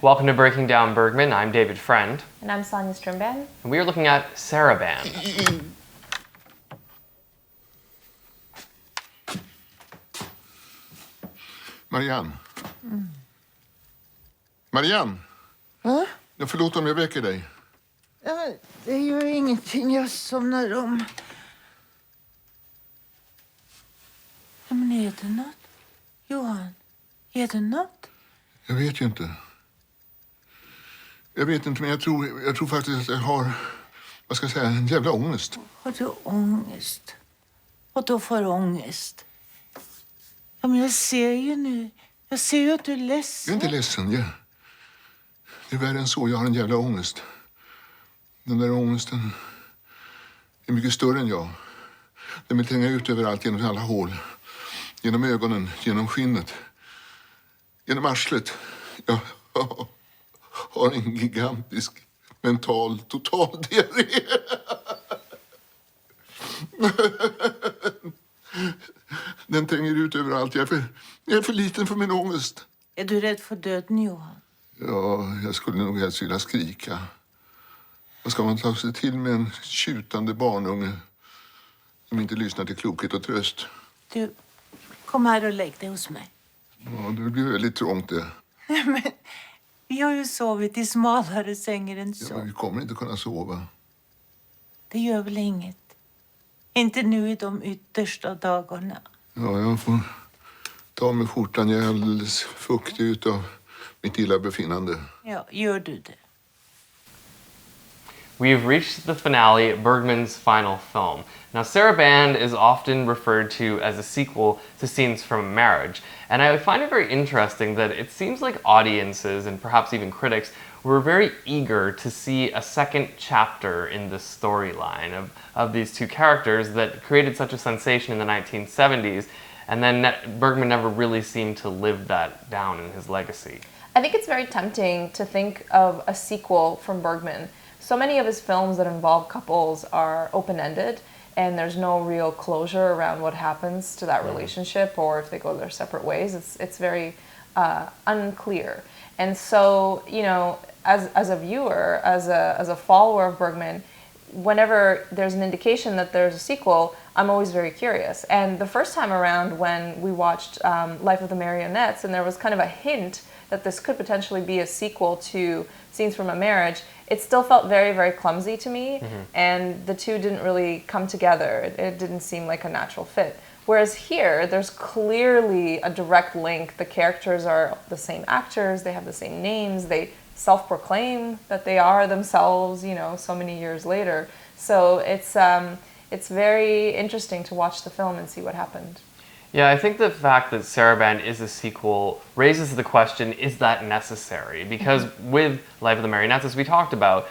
Welcome to Breaking Down Bergman. I'm David Friend. And I'm Sonia Strimban. And we are looking at Saraband. Marianne. Marianne! Va? Jag förlåt om jag väcker dig. Ja, det gör ingenting, jag somnar om. Ja, men är det något? Johan, är det något? Jag vet ju inte. Jag vet inte, men jag tror faktiskt att jag har, vad ska jag säga, en jävla ångest. Har du ångest? Och då får ångest? Ja, men jag ser ju nu. Jag ser ju att du är ledsen. Jag är inte ledsen. Det är värre än så. Jag har en jävla ångest. Den där ångesten är mycket större än jag. Den vill tränga ut överallt genom alla hål. Genom ögonen, genom skinnet. Genom arslet. Jag har en gigantisk mental total diarré. Den tränger ut överallt. Jag är för liten för min ångest. Är du rädd för döden, Johan? Ja, jag skulle nog helst vilja skrika. Vad ska man ta sig till med en tjutande barnunge som inte lyssnar till klokhet och tröst? Du, kom här och lägg dig hos mig. Ja, det blir väldigt trångt det. Men vi har ju sovit i smalare sängar än så. Ja, men vi kommer inte kunna sova. Det gör väl inget. Inte nu i de yttersta dagarna. Ja, jag får ta med skjortan. Jag är alldeles fuktig utav mitt illa befinnande. Ja, gör du det? We've reached the finale, Bergman's final film. Now, Saraband is often referred to as a sequel to Scenes from a Marriage, and I find it very interesting that it seems like audiences, and perhaps even critics, were very eager to see a second chapter in this storyline of these two characters that created such a sensation in the 1970s, and then Bergman never really seemed to live that down in his legacy. I think it's very tempting to think of a sequel from Bergman. So many of his films that involve couples are open-ended, and there's no real closure around what happens to that relationship or if they go their separate ways. It's very unclear. And so, you know, as a viewer, as a follower of Bergman, whenever there's an indication that there's a sequel, I'm always very curious. And the first time around when we watched Life of the Marionettes, and there was kind of a hint that this could potentially be a sequel to Scenes from a Marriage, it still felt very, very clumsy to me, and the two didn't really come together. It didn't seem like a natural fit. Whereas here, there's clearly a direct link. The characters are the same actors, they have the same names, they self-proclaim that they are themselves, you know, so many years later. So it's very interesting to watch the film and see what happened. Yeah, I think the fact that Saraband is a sequel raises the question, is that necessary? Because with Life of the Marionettes, as we talked about,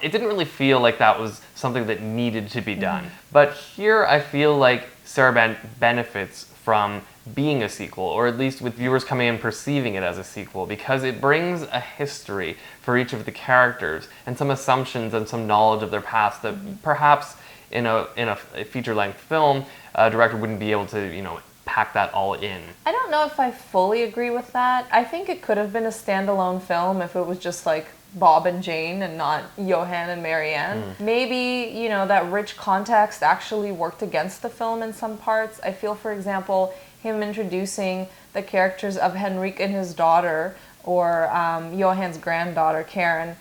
it didn't really feel like that was something that needed to be done. But here I feel like Saraband benefits from being a sequel, or at least with viewers coming in perceiving it as a sequel, because it brings a history for each of the characters and some assumptions and some knowledge of their past that perhaps in a feature-length film, a director wouldn't be able to, you know, pack that all in. I don't know if I fully agree with that. I think it could have been a standalone film if it was just like Bob and Jane and not Johan and Marianne. Maybe, you know, that rich context actually worked against the film in some parts. I feel, for example, him introducing the characters of Henrik and his daughter, or Johan's granddaughter, Karen,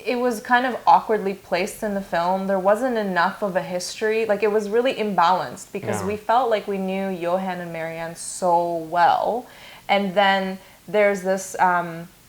it was kind of awkwardly placed in the film. There wasn't enough of a history. Like, it was really imbalanced because we felt like we knew Johan and Marianne so well. And then there's this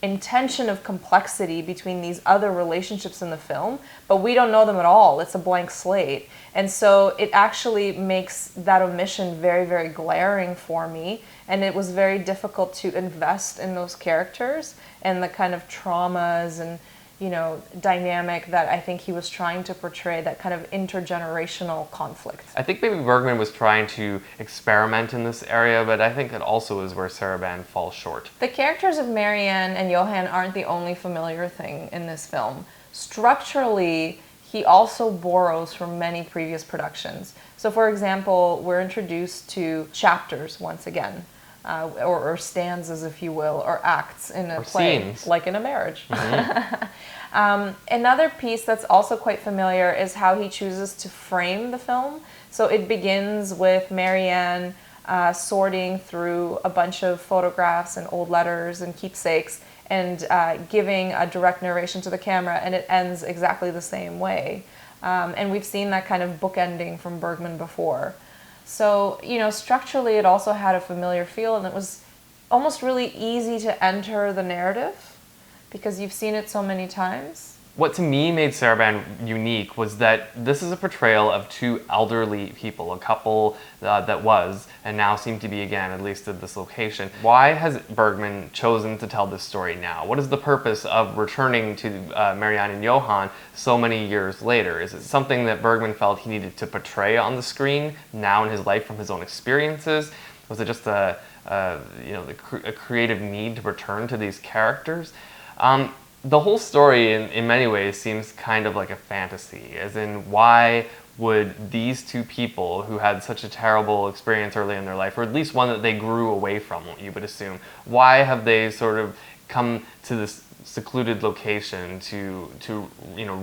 intention of complexity between these other relationships in the film, but we don't know them at all. It's a blank slate. And so it actually makes that omission very, very glaring for me. And it was very difficult to invest in those characters and the kind of traumas and, you know, dynamic that I think he was trying to portray, that kind of intergenerational conflict. I think maybe Bergman was trying to experiment in this area, but I think that also is where Saraband falls short. The characters of Marianne and Johan aren't the only familiar thing in this film. Structurally, he also borrows from many previous productions. So for example, we're introduced to chapters once again. or stanzas, if you will, or acts in a play, scenes. like in a marriage. Another piece that's also quite familiar is how he chooses to frame the film. So it begins with Marianne sorting through a bunch of photographs and old letters and keepsakes and giving a direct narration to the camera, and it ends exactly the same way. And we've seen that kind of bookending from Bergman before. So, structurally it also had a familiar feel, and it was almost really easy to enter the narrative because you've seen it so many times. What to me made Saraband unique was that this is a portrayal of two elderly people, a couple that was, and now seem to be again, at least at this location. Why has Bergman chosen to tell this story now? What is the purpose of returning to Marianne and Johan so many years later? Is it something that Bergman felt he needed to portray on the screen now in his life from his own experiences? Was it just a creative need to return to these characters? The whole story, in many ways, seems kind of like a fantasy, as in, why would these two people who had such a terrible experience early in their life, or at least one that they grew away from, you would assume, why have they sort of come to this secluded location to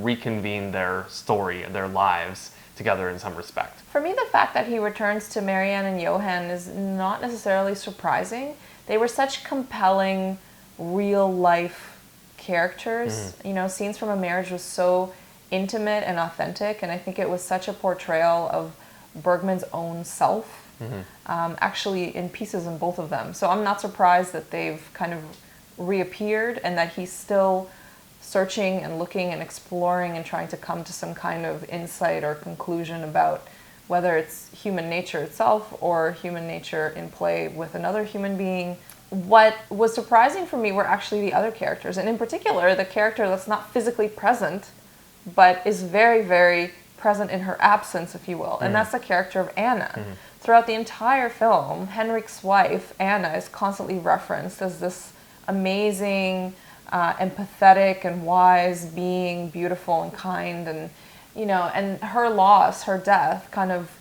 reconvene their story, their lives together in some respect? For me, the fact that he returns to Marianne and Johan is not necessarily surprising. They were such compelling, real-life characters. Scenes from a Marriage was so intimate and authentic, and I think it was such a portrayal of Bergman's own self, actually in pieces in both of them. So I'm not surprised that they've kind of reappeared and that he's still searching and looking and exploring and trying to come to some kind of insight or conclusion about whether it's human nature itself or human nature in play with another human being. What was surprising for me were actually the other characters, and in particular, the character that's not physically present, but is very, very present in her absence, if you will, and that's the character of Anna. Throughout the entire film, Henrik's wife, Anna, is constantly referenced as this amazing, empathetic and wise being, beautiful and kind, and and her loss, her death, kind of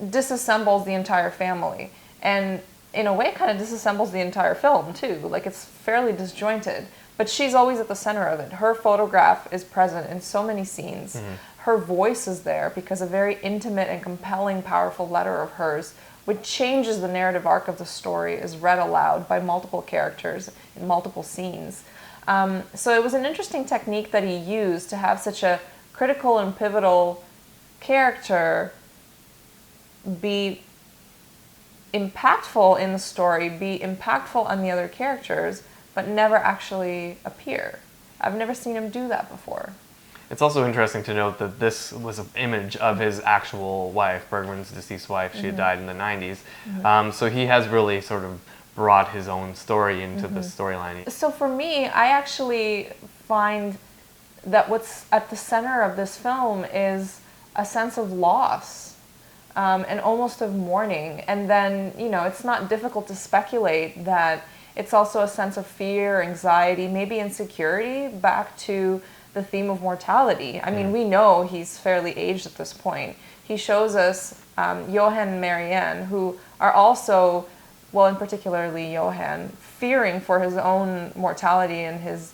disassembles the entire family, and in a way kind of disassembles the entire film too. Like, it's fairly disjointed, but she's always at the center of it. Her photograph is present in so many scenes. Her voice is there because a very intimate and compelling, powerful letter of hers, which changes the narrative arc of the story, is read aloud by multiple characters in multiple scenes. So it was an interesting technique that he used to have such a critical and pivotal character be impactful in the story, be impactful on the other characters, but never actually appear. I've never seen him do that before. It's also interesting to note that this was an image of his actual wife, Bergman's deceased wife. She had died in the 90s. So he has really sort of brought his own story into the storyline. So for me, I actually find that what's at the center of this film is a sense of loss. And almost of mourning. And then, it's not difficult to speculate that it's also a sense of fear, anxiety, maybe insecurity, back to the theme of mortality. I mean, we know he's fairly aged at this point. He shows us Johan and Marianne, who are also, well, in particularly Johan, fearing for his own mortality and his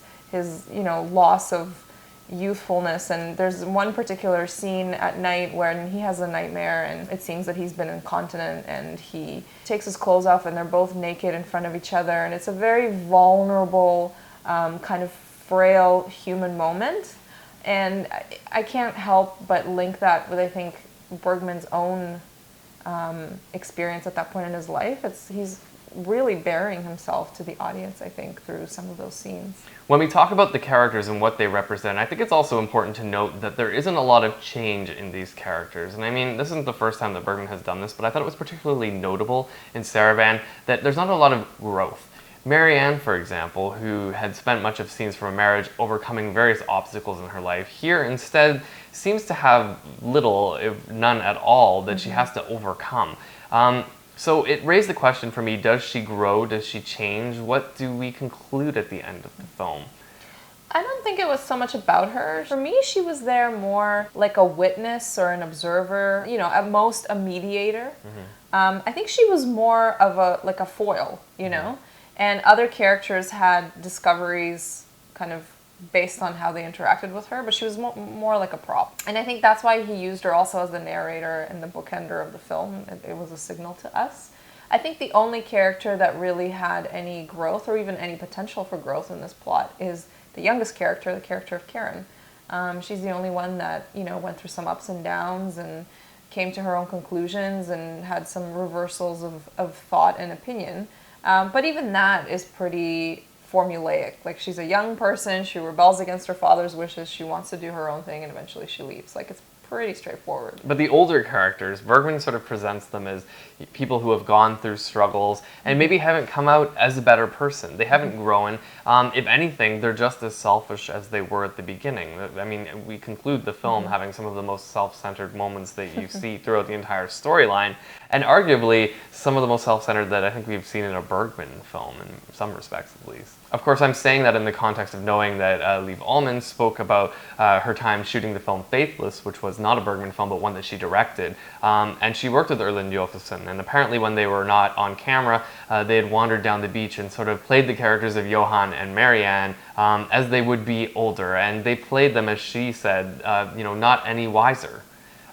loss of youthfulness. And there's one particular scene at night when he has a nightmare, and it seems that he's been incontinent, and he takes his clothes off and they're both naked in front of each other, and it's a very vulnerable, kind of frail human moment. And I can't help but link that with, I think, Bergman's own experience at that point in his life. He's really bearing himself to the audience, I think, through some of those scenes. When we talk about the characters and what they represent, I think it's also important to note that there isn't a lot of change in these characters. And I mean, this isn't the first time that Bergman has done this, but I thought it was particularly notable in Saraband that there's not a lot of growth. Marianne, for example, who had spent much of Scenes from a Marriage overcoming various obstacles in her life, here instead seems to have little, if none at all, that she has to overcome. So it raised the question for me, does she grow? Does she change? What do we conclude at the end of the film? I don't think it was so much about her. For me, she was there more like a witness or an observer, you know, at most a mediator. I think she was more of a foil, you know, and other characters had discoveries kind of based on how they interacted with her, but she was more like a prop. And I think that's why he used her also as the narrator and the bookender of the film. It was a signal to us. I think the only character that really had any growth or even any potential for growth in this plot is the youngest character, the character of Karen. She's the only one that, you know, went through some ups and downs and came to her own conclusions and had some reversals of thought and opinion. But even that is pretty formulaic. Like, she's a young person, she rebels against her father's wishes, she wants to do her own thing, and eventually she leaves. Like, it's pretty straightforward. But the older characters, Bergman sort of presents them as people who have gone through struggles and maybe haven't come out as a better person. They haven't grown. If anything, they're just as selfish as they were at the beginning. I mean, we conclude the film having some of the most self-centered moments that you see throughout the entire storyline, and arguably some of the most self-centered that I think we've seen in a Bergman film, in some respects at least. Of course, I'm saying that in the context of knowing that Liv Ullmann spoke about her time shooting the film Faithless, which was not a Bergman film, but one that she directed. And she worked with Erland Josephson, and apparently when they were not on camera, they had wandered down the beach and sort of played the characters of Johan and Marianne as they would be older. And they played them, as she said, you know, not any wiser.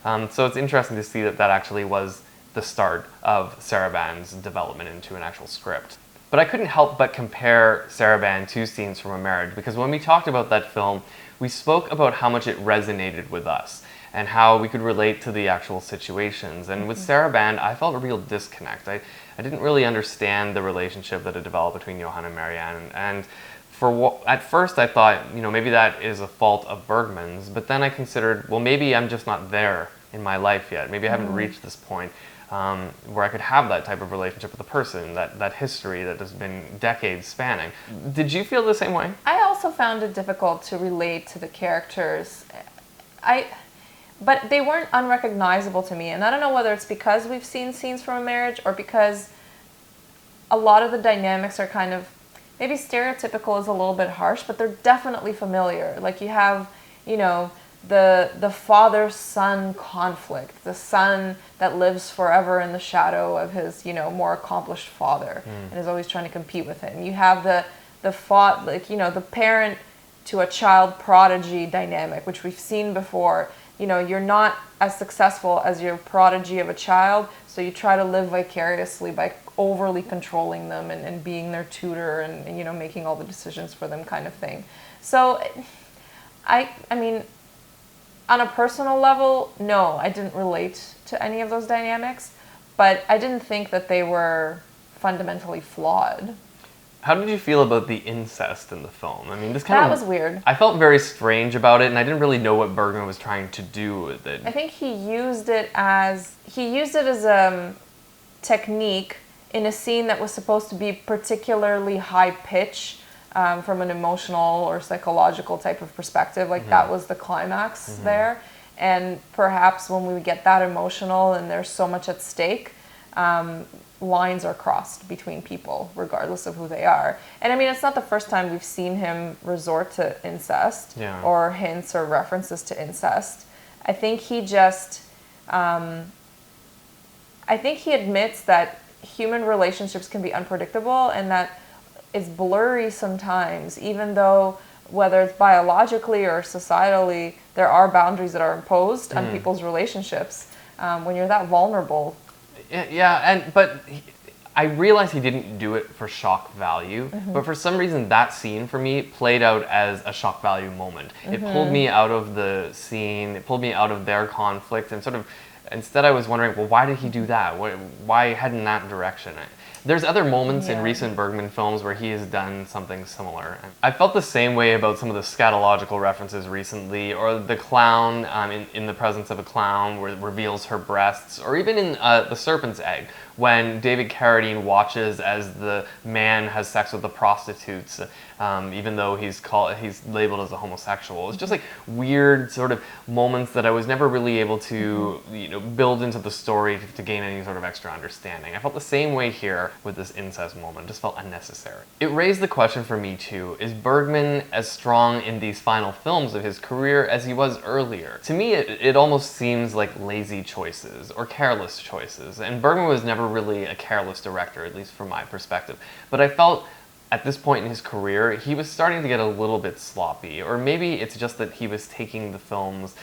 So it's interesting to see that that actually was the start of Saraband's development into an actual script. But I couldn't help but compare Saraband to Scenes from a Marriage, because when we talked about that film, we spoke about how much it resonated with us and how we could relate to the actual situations. And with Saraband, I felt a real disconnect. I didn't really understand the relationship that had developed between Johan and Marianne. And at first I thought, you know, maybe that is a fault of Bergman's, but then I considered, well, maybe I'm just not there in my life yet. Maybe I haven't reached this point where I could have that type of relationship with a person, that history that has been decades spanning. Did you feel the same way? I also found it difficult to relate to the characters. But they weren't unrecognizable to me, and I don't know whether it's because we've seen Scenes from a Marriage or because a lot of the dynamics are kind of, maybe stereotypical is a little bit harsh, but they're definitely familiar. Like, you have, you know, the father-son conflict, the son that lives forever in the shadow of his, you know, more accomplished father and is always trying to compete with him. You have the parent to a child prodigy dynamic, which we've seen before. You know, you're not as successful as your prodigy of a child, so you try to live vicariously by overly controlling them and being their tutor and, you know, making all the decisions for them, kind of thing. So I mean, on a personal level, no, I didn't relate to any of those dynamics, but I didn't think that they were fundamentally flawed. How did you feel about the incest in the film? I mean, that was weird. I felt very strange about it, and I didn't really know what Bergman was trying to do with it. I think he used it as a technique in a scene that was supposed to be particularly high pitch from an emotional or psychological type of perspective. Like, that was the climax there. And perhaps when we get that emotional and there's so much at stake, lines are crossed between people, regardless of who they are. And I mean, it's not the first time we've seen him resort to incest or hints or references to incest. I think he just, I think he admits that human relationships can be unpredictable and that it's blurry sometimes, even though whether it's biologically or societally, there are boundaries that are imposed on people's relationships. When you're that vulnerable, but I realized he didn't do it for shock value, but for some reason that scene for me played out as a shock value moment. It pulled me out of the scene, it pulled me out of their conflict, and sort of, instead I was wondering, well, why did he do that? Why head in that direction? There's other moments in recent Bergman films where he has done something similar. I felt the same way about some of the scatological references recently, or the clown in the presence of a clown where it reveals her breasts, or even in The Serpent's Egg, when David Carradine watches as the man has sex with the prostitutes, even though he's labeled as a homosexual. It's just like weird sort of moments that I was never really able to build into the story to gain any sort of extra understanding. I felt the same way here. with this incest moment. It just felt unnecessary. It raised the question for me too, is Bergman as strong in these final films of his career as he was earlier? To me, it almost seems like lazy choices or careless choices, and Bergman was never really a careless director, at least from my perspective. But I felt at this point in his career, he was starting to get a little bit sloppy, or maybe it's just that he was taking the films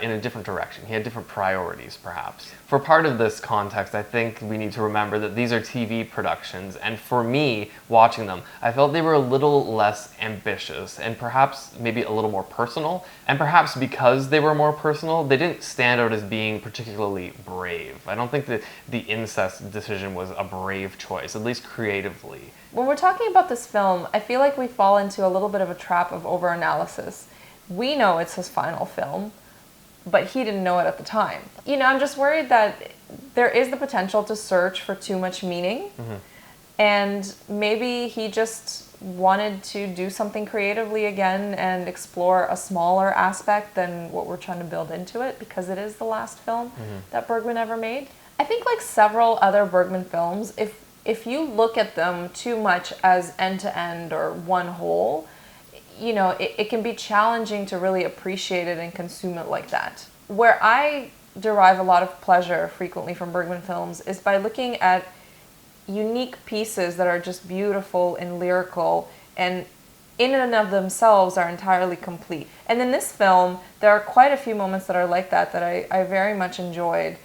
in a different direction. He had different priorities, perhaps. For part of this context, I think we need to remember that these are TV productions, and for me, watching them, I felt they were a little less ambitious, and perhaps maybe a little more personal, and perhaps because they were more personal, they didn't stand out as being particularly brave. I don't think that the incest decision was a brave choice, at least creatively. When we're talking about this film, I feel like we fall into a little bit of a trap of overanalysis. We know it's his final film, but he didn't know it at the time. You know, I'm just worried that there is the potential to search for too much meaning, and maybe he just wanted to do something creatively again and explore a smaller aspect than what we're trying to build into it, because it is the last film that Bergman ever made. I think like several other Bergman films, if you look at them too much as end-to-end or one whole, you know, it can be challenging to really appreciate it and consume it like that. Where I derive a lot of pleasure frequently from Bergman films is by looking at unique pieces that are just beautiful and lyrical and in and of themselves are entirely complete. And in this film, there are quite a few moments that are like that I very much enjoyed.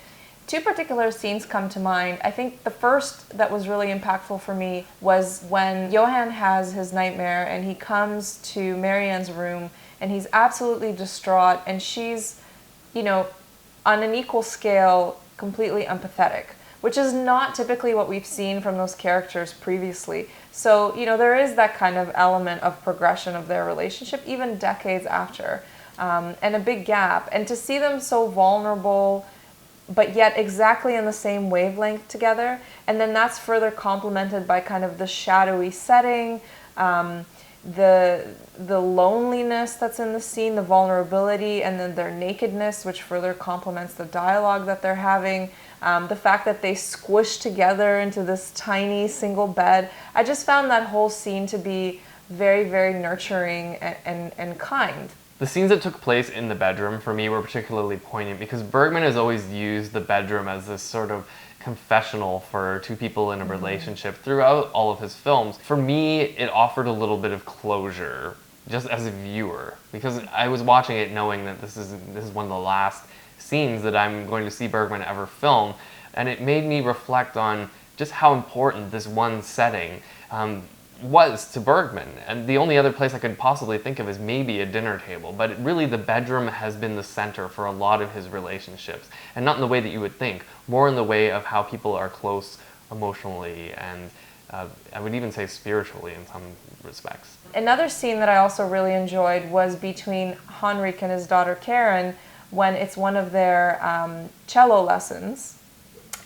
Two particular scenes come to mind. I think the first that was really impactful for me was when Johan has his nightmare and he comes to Marianne's room and he's absolutely distraught, and she's, you know, on an equal scale, completely empathetic, which is not typically what we've seen from those characters previously. So, you know, there is that kind of element of progression of their relationship, even decades after, and a big gap. And to see them so vulnerable, but yet exactly in the same wavelength together. And then that's further complemented by kind of the shadowy setting, the loneliness that's in the scene, the vulnerability, and then their nakedness, which further complements the dialogue that they're having. The fact that they squish together into this tiny single bed. I just found that whole scene to be very, very nurturing and kind. The scenes that took place in the bedroom for me were particularly poignant because Bergman has always used the bedroom as this sort of confessional for two people in a relationship throughout all of his films. For me, it offered a little bit of closure just as a viewer, because I was watching it knowing that this is one of the last scenes that I'm going to see Bergman ever film, and it made me reflect on just how important this one setting was to Bergman. And the only other place I could possibly think of is maybe a dinner table, but really the bedroom has been the center for a lot of his relationships, and not in the way that you would think, more in the way of how people are close emotionally and I would even say spiritually in some respects. Another scene that I also really enjoyed was between Henrik and his daughter Karen, when it's one of their cello lessons,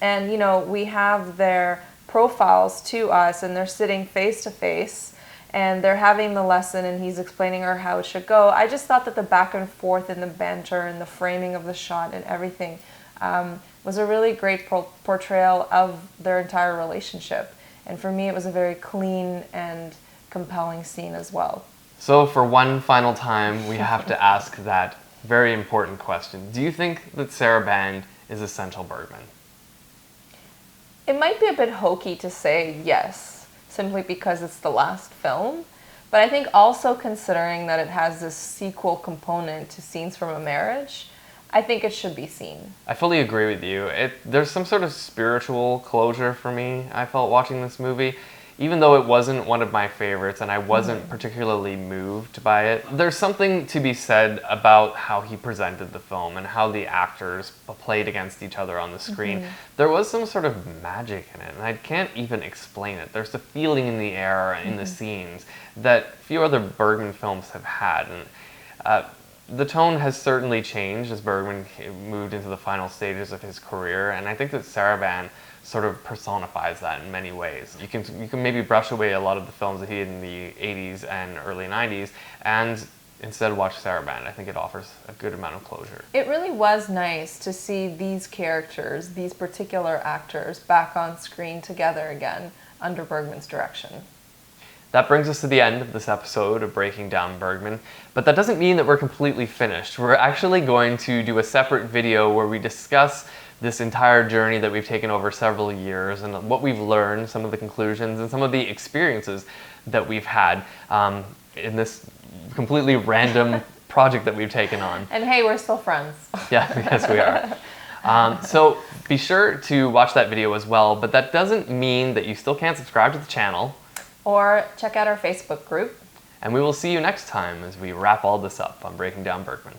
and you know, we have their profiles to us and they're sitting face to face and they're having the lesson and he's explaining her how it should go. I just thought that the back and forth and the banter and the framing of the shot and everything was a really great portrayal of their entire relationship. And for me, it was a very clean and compelling scene as well. So for one final time, we have to ask that very important question. Do you think that Saraband is essential Bergman? It might be a bit hokey to say yes, simply because it's the last film, but I think also considering that it has this sequel component to Scenes from a Marriage, I think it should be seen. I fully agree with you. There's some sort of spiritual closure for me, I felt, watching this movie. Even though it wasn't one of my favorites and I wasn't particularly moved by it, there's something to be said about how he presented the film and how the actors played against each other on the screen. There was some sort of magic in it, and I can't even explain it. There's a feeling in the air, in the scenes, that few other Bergman films have had. And the tone has certainly changed as Bergman moved into the final stages of his career, and I think that Saraband sort of personifies that in many ways. You can maybe brush away a lot of the films that he did in the 80s and early 90s and instead watch Saraband. I think it offers a good amount of closure. It really was nice to see these characters, these particular actors, back on screen together again. under Bergman's direction. That brings us to the end of this episode of Breaking Down Bergman, but that doesn't mean that we're completely finished. We're actually going to do a separate video where we discuss this entire journey that we've taken over several years and what we've learned, some of the conclusions, and some of the experiences that we've had in this completely random project that we've taken on. And hey, we're still friends. Yeah, yes we are. So be sure to watch that video as well, but that doesn't mean that you still can't subscribe to the channel. Or check out our Facebook group. And we will see you next time as we wrap all this up on Breaking Down Bergman.